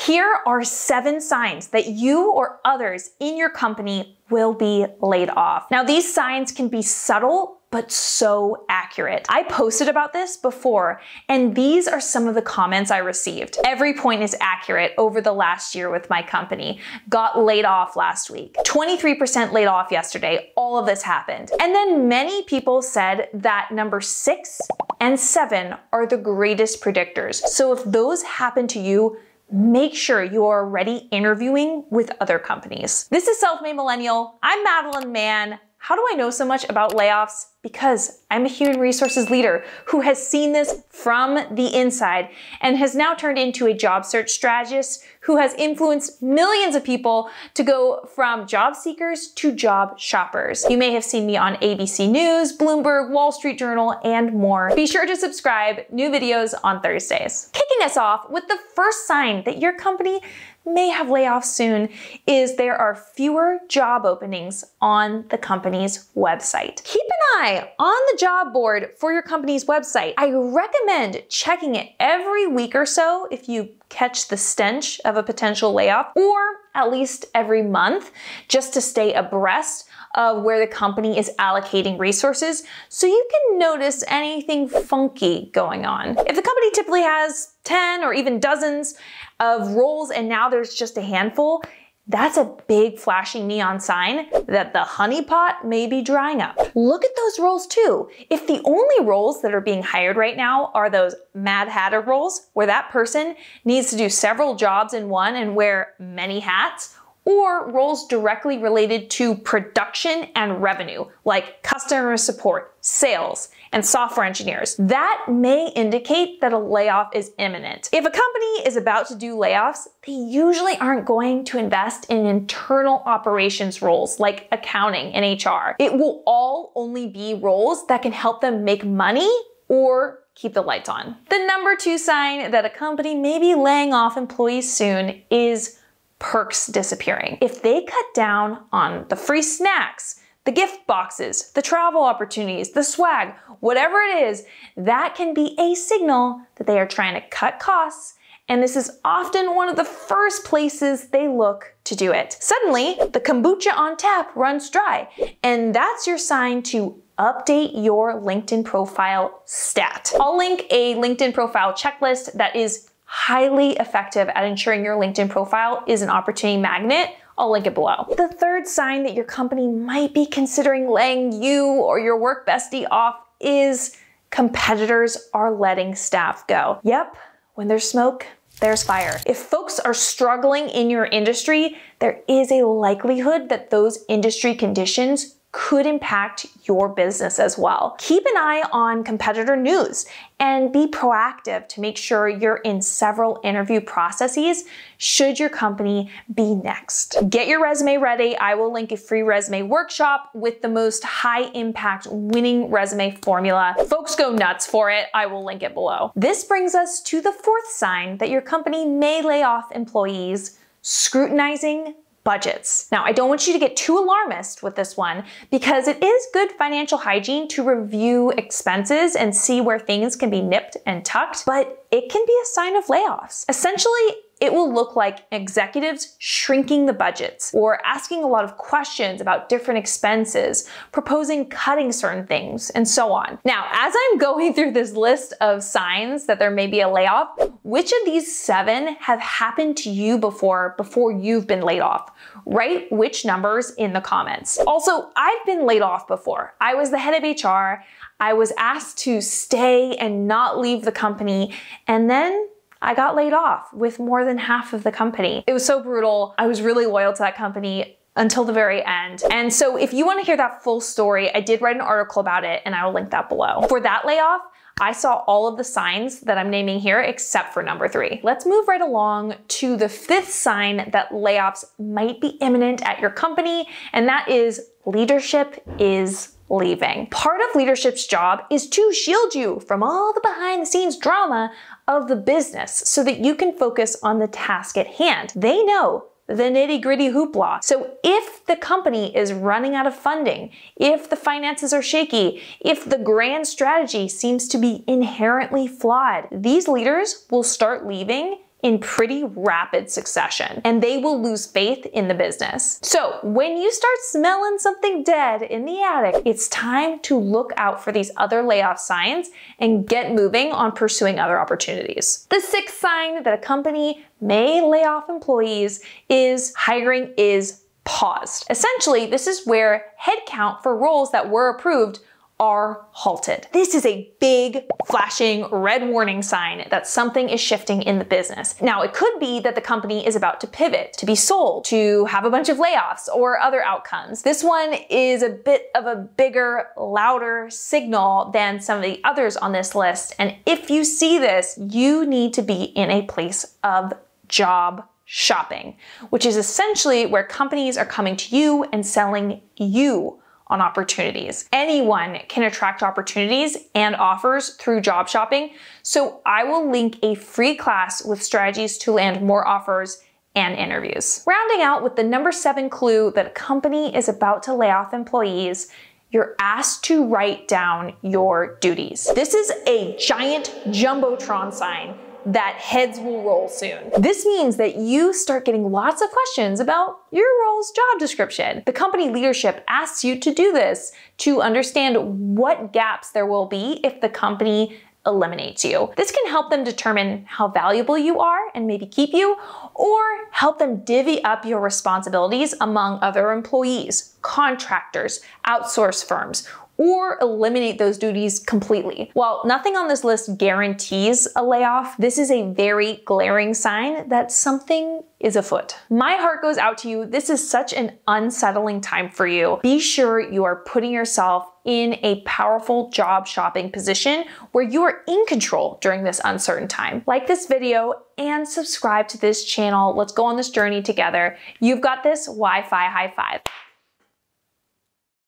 Here are 7 signs that you or others in your company will be laid off. Now, these signs can be subtle, but so accurate. I posted about this before, and these are some of the comments I received. Every point is accurate over the last year with my company. Got laid off last week. 23% laid off yesterday. All of this happened. And then many people said that number 6 and 7 are the greatest predictors. So if those happen to you, make sure you are already interviewing with other companies. This is Self-Made Millennial. I'm Madeline Mann. How do I know so much about layoffs? Because I'm a human resources leader who has seen this from the inside and has now turned into a job search strategist who has influenced millions of people to go from job seekers to job shoppers. You may have seen me on ABC News, Bloomberg, Wall Street Journal, and more. Be sure to subscribe. New videos on Thursdays. Kicking us off with the first sign that your company may have layoffs soon is there are fewer job openings on the company's website. Keep an eye on the job board for your company's website. I recommend checking it every week or so if you catch the stench of a potential layoff, or at least every month, just to stay abreast of where the company is allocating resources so you can notice anything funky going on. If the company typically has 10 or even dozens of roles and now there's just a handful, that's a big flashing neon sign that the honeypot may be drying up. Look at those roles too. If the only roles that are being hired right now are those Mad Hatter roles, where that person needs to do several jobs in one and wear many hats, or roles directly related to production and revenue, like customer support, sales, and software engineers, that may indicate that a layoff is imminent. If a company is about to do layoffs, they usually aren't going to invest in internal operations roles like accounting and HR. It will all only be roles that can help them make money or keep the lights on. The number 2 sign that a company may be laying off employees soon is perks disappearing. If they cut down on the free snacks, the gift boxes, the travel opportunities, the swag, whatever it is, that can be a signal that they are trying to cut costs, and this is often one of the first places they look to do it. Suddenly, the kombucha on tap runs dry, and that's your sign to update your LinkedIn profile stat. I'll link a LinkedIn profile checklist that is highly effective at ensuring your LinkedIn profile is an opportunity magnet. I'll link it below. The third sign that your company might be considering laying you or your work bestie off is competitors are letting staff go. Yep, when there's smoke, there's fire. If folks are struggling in your industry, there is a likelihood that those industry conditions could impact your business as well. Keep an eye on competitor news and be proactive to make sure you're in several interview processes should your company be next. Get your resume ready. I will link a free resume workshop with the most high impact winning resume formula. Folks go nuts for it. I will link it below. This brings us to the 4th sign that your company may lay off employees: scrutinizing budgets. Now, I don't want you to get too alarmist with this one because it is good financial hygiene to review expenses and see where things can be nipped and tucked, but it can be a sign of layoffs. Essentially, it will look like executives shrinking the budgets or asking a lot of questions about different expenses, proposing cutting certain things, and so on. Now, as I'm going through this list of signs that there may be a layoff, which of these 7 have happened to you before you've been laid off? Write which numbers in the comments. Also, I've been laid off before. I was the head of HR. I was asked to stay and not leave the company, and then I got laid off with more than half of the company. It was so brutal. I was really loyal to that company until the very end. And so if you want to hear that full story, I did write an article about it and I will link that below. For that layoff, I saw all of the signs that I'm naming here except for number 3. Let's move right along to the 5th sign that layoffs might be imminent at your company, and that is leadership is leaving. Part of leadership's job is to shield you from all the behind the scenes drama of the business so that you can focus on the task at hand. They know the nitty-gritty hoopla. So if the company is running out of funding, if the finances are shaky, if the grand strategy seems to be inherently flawed, these leaders will start leaving in pretty rapid succession, and they will lose faith in the business. So when you start smelling something dead in the attic, it's time to look out for these other layoff signs and get moving on pursuing other opportunities. The sixth sign that a company may lay off employees is hiring is paused. Essentially, this is where headcount for roles that were approved are halted. This is a big, flashing red warning sign that something is shifting in the business. Now, it could be that the company is about to pivot, to be sold, to have a bunch of layoffs or other outcomes. This one is a bit of a bigger, louder signal than some of the others on this list. And if you see this, you need to be in a place of job shopping, which is essentially where companies are coming to you and selling you on opportunities. Anyone can attract opportunities and offers through job shopping, so I will link a free class with strategies to land more offers and interviews. Rounding out with the number 7 clue that a company is about to lay off employees, you're asked to write down your duties. This is a giant jumbotron sign that heads will roll soon. This means that you start getting lots of questions about your role's job description. The company leadership asks you to do this to understand what gaps there will be if the company eliminates you. This can help them determine how valuable you are and maybe keep you, or help them divvy up your responsibilities among other employees, contractors, outsource firms, or eliminate those duties completely. While nothing on this list guarantees a layoff, this is a very glaring sign that something is afoot. My heart goes out to you. This is such an unsettling time for you. Be sure you are putting yourself in a powerful job shopping position where you are in control during this uncertain time. Like this video and subscribe to this channel. Let's go on this journey together. You've got this. Wi-Fi high five.